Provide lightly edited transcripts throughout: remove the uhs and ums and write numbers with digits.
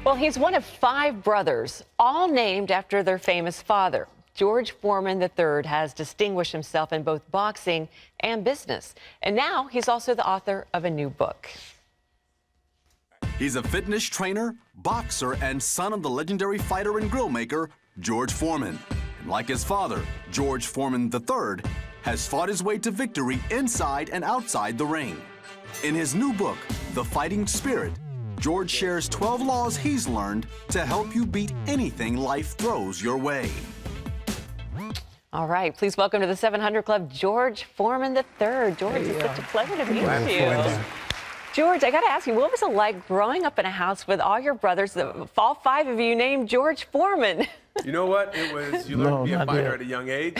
Well, he's one of 5 brothers, all named after their famous father. George Foreman III has distinguished himself in both boxing and business. And now he's also the author of a new book. He's a fitness trainer, boxer, and son of the legendary fighter and grill maker, George Foreman. And like his father, George Foreman III has fought his way to victory inside and outside the ring. In his new book, The Fighting Spirit, George shares 12 laws he's learned to help you beat anything life throws your way. All right, please welcome to the 700 Club, George Foreman III. George, it's such a pleasure to meet you. George, I got to ask you, what was it like growing up in a house with all your brothers, all 5 of you named George Foreman? You know what? It was, you learn to be a fighter at a young age.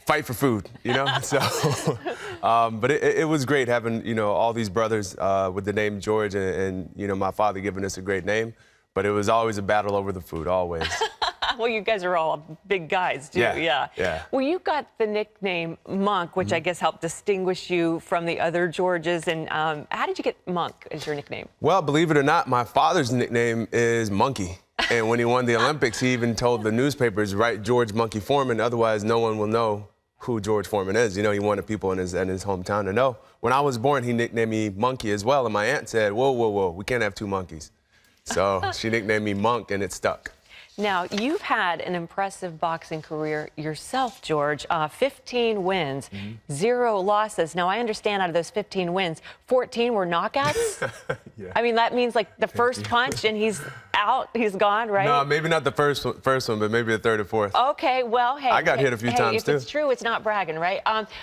Fight for food, you know? So, but it was great having, you know, all these brothers with the name George and, you know, my father giving us a great name. But it was always a battle over the food, always. Well, you guys are all big guys, too. Yeah. Well, you got the nickname Monk, which I guess helped distinguish you from the other Georges. And how did you get Monk as your nickname? Well, believe it or not, my father's nickname is Monkey. And when he won the Olympics, he even told the newspapers, write George Monkey Foreman, otherwise no one will know who George Foreman is. You know, he wanted people in his hometown to know. When I was born, he nicknamed me Monkey as well. And my aunt said, whoa, we can't have 2 monkeys. So she nicknamed me Monk, and it stuck. Now, you've had an impressive boxing career yourself, George. 15 wins, 0 losses. Now, I understand out of those 15 wins, 14 were knockouts. Yeah. I mean, that means like the first punch and he's out, he's gone, right? No, maybe not the first one, but maybe the 3rd or 4th. Okay, well, hey. I got hit a few times, too. If it's true, it's not bragging, right?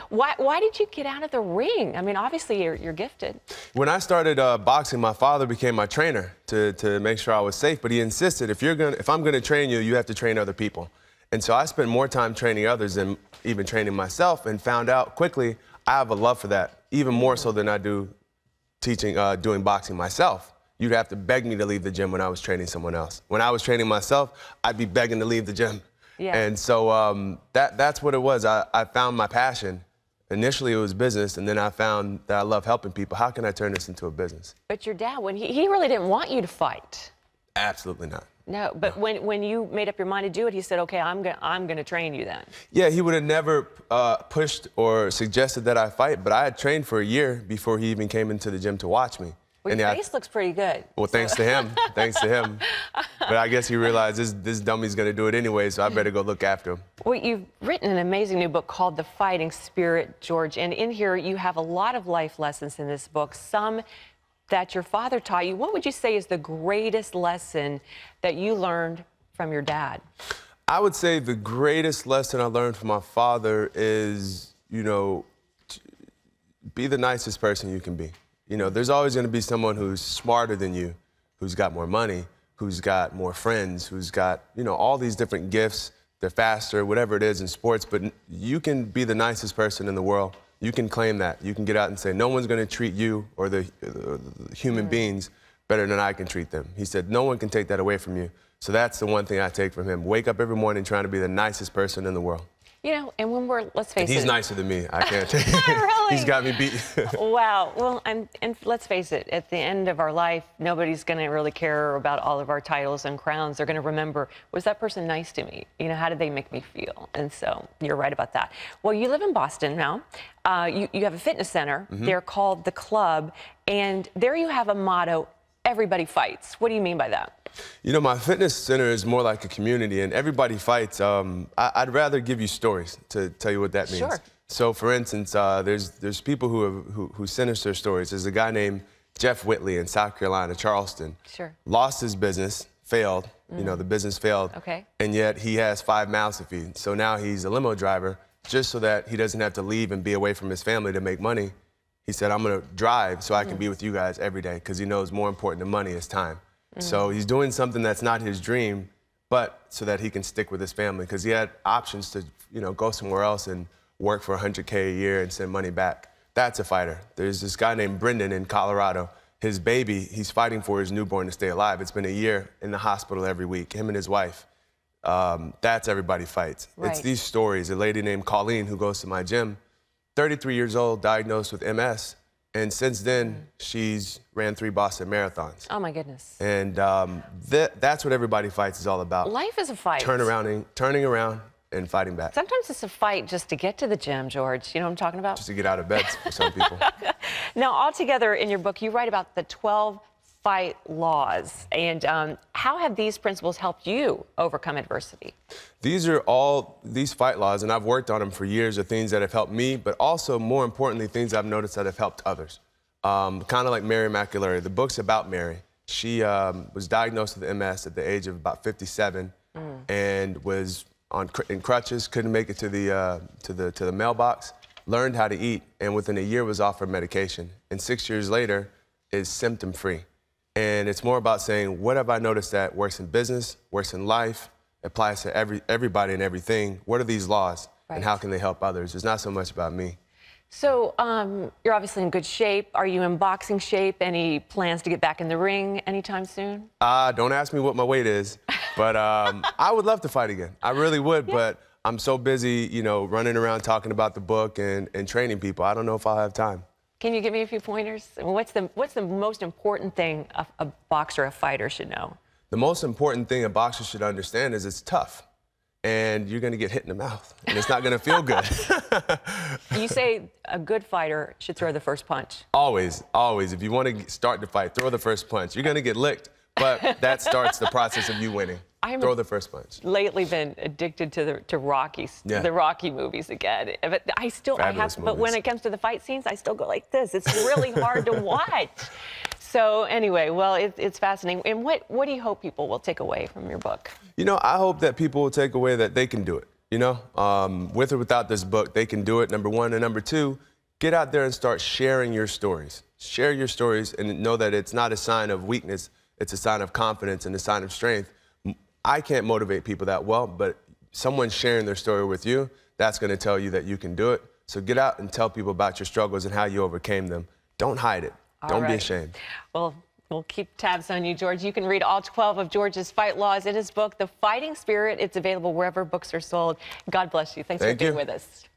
Why did you get out of the ring? I mean, obviously, you're gifted. When I started boxing, my father became my trainer to make sure I was safe, but he insisted, if I'm gonna train you, you have to train other people. And so I spent more time training others than even training myself, and found out quickly I have a love for that, even more so than I do doing boxing myself. You'd have to beg me to leave the gym when I was training someone else. When I was training myself, I'd be begging to leave the gym. Yeah. And so that's what it was. I found my passion. Initially, it was business, and then I found that I love helping people. How can I turn this into a business? But your dad, when he really didn't want you to fight. Absolutely not. No, but when you made up your mind to do it, he said, okay, I'm gonna train you then. Yeah, he would have never pushed or suggested that I fight, but I had trained for a year before he even came into the gym to watch me. Well, your face looks pretty good. Well, thanks to him. Thanks to him. But I guess he realized this dummy's going to do it anyway, so I better go look after him. Well, you've written an amazing new book called The Fighting Spirit, George. And in here, you have a lot of life lessons in this book, some that your father taught you. What would you say is the greatest lesson that you learned from your dad? I would say the greatest lesson I learned from my father is, you know, be the nicest person you can be. You know, there's always going to be someone who's smarter than you, who's got more money, who's got more friends, who's got, you know, all these different gifts. They're faster, whatever it is in sports, but you can be the nicest person in the world. You can claim that. You can get out and say, no one's going to treat you or the human beings better than I can treat them. He said, no one can take that away from you. So that's the one thing I take from him. Wake up every morning trying to be the nicest person in the world. You know, and when let's face it. He's nicer than me. I can't take it. Really? He's got me beat. Wow. Well, and let's face it, at the end of our life, nobody's going to really care about all of our titles and crowns. They're going to remember, was that person nice to me? You know, how did they make me feel? And so you're right about that. Well, you live in Boston now. You have a fitness center. They're called The Club. And there you have a motto, everybody fights. What do you mean by that? You know, my fitness center is more like a community, and everybody fights. I'd rather give you stories to tell you what that means. Sure. So, for instance, there's people who send us their stories. There's a guy named Jeff Whitley in South Carolina, Charleston. Sure. Lost his business, failed. You know, the business failed. Okay. And yet he has 5 mouths to feed. So now he's a limo driver, just so that he doesn't have to leave and be away from his family to make money. He said, I'm going to drive so I can be with you guys every day, because he knows more important than money is time. So he's doing something that's not his dream, but so that he can stick with his family, because he had options to, you know, go somewhere else and work for $100K a year and send money back. That's a fighter. There's this guy named Brendan in Colorado. His baby, he's fighting for his newborn to stay alive. It's been a year in the hospital every week, him and his wife. That's everybody fights. Right. It's these stories. A lady named Colleen who goes to my gym, 33 years old, diagnosed with MS. And since then, she's ran 3 Boston marathons. Oh, my goodness. And that's what Everybody Fights is all about. Life is a fight. Turning around and fighting back. Sometimes it's a fight just to get to the gym, George. You know what I'm talking about? Just to get out of bed for some people. Now, altogether in your book, you write about the 12 fight laws. And how have these principles helped you overcome adversity? These fight laws, and I've worked on them for years, are things that have helped me, but also, more importantly, things I've noticed that have helped others. Kind of like Mary McAlery. The book's about Mary. She was diagnosed with MS at the age of about 57 and was in crutches, couldn't make it to the mailbox, learned how to eat, and within a year was off her medication. And 6 years later is symptom-free. And it's more about saying, what have I noticed that works in business, works in life, applies to everybody and everything? What are these laws, and how can they help others? It's not so much about me. So you're obviously in good shape. Are you in boxing shape? Any plans to get back in the ring anytime soon? Don't ask me what my weight is, but I would love to fight again. I really would, but I'm so busy, you know, running around talking about the book and training people. I don't know if I'll have time. Can you give me a few pointers? What's the most important thing a boxer, a fighter should know? The most important thing a boxer should understand is it's tough. And you're going to get hit in the mouth, and it's not going to feel good. You say a good fighter should throw the first punch. Always, always. If you want to start the fight, throw the first punch. You're going to get licked, but that starts the process of you winning. Throw the first punch. Lately been addicted to the Rocky movies again. But but when it comes to the fight scenes, I still go like this. It's really hard to watch. So anyway, well, it's fascinating. And what do you hope people will take away from your book? You know, I hope that people will take away that they can do it. You know, with or without this book, they can do it, number one. And number two, get out there and start sharing your stories. Share your stories and know that it's not a sign of weakness. It's a sign of confidence and a sign of strength. I can't motivate people that well, but someone sharing their story with you, that's going to tell you that you can do it. So get out and tell people about your struggles and how you overcame them. Don't hide it. Don't be ashamed. Well, we'll keep tabs on you, George. You can read all 12 of George's fight laws in his book, The Fighting Spirit. It's available wherever books are sold. God bless you. Thanks for being with us.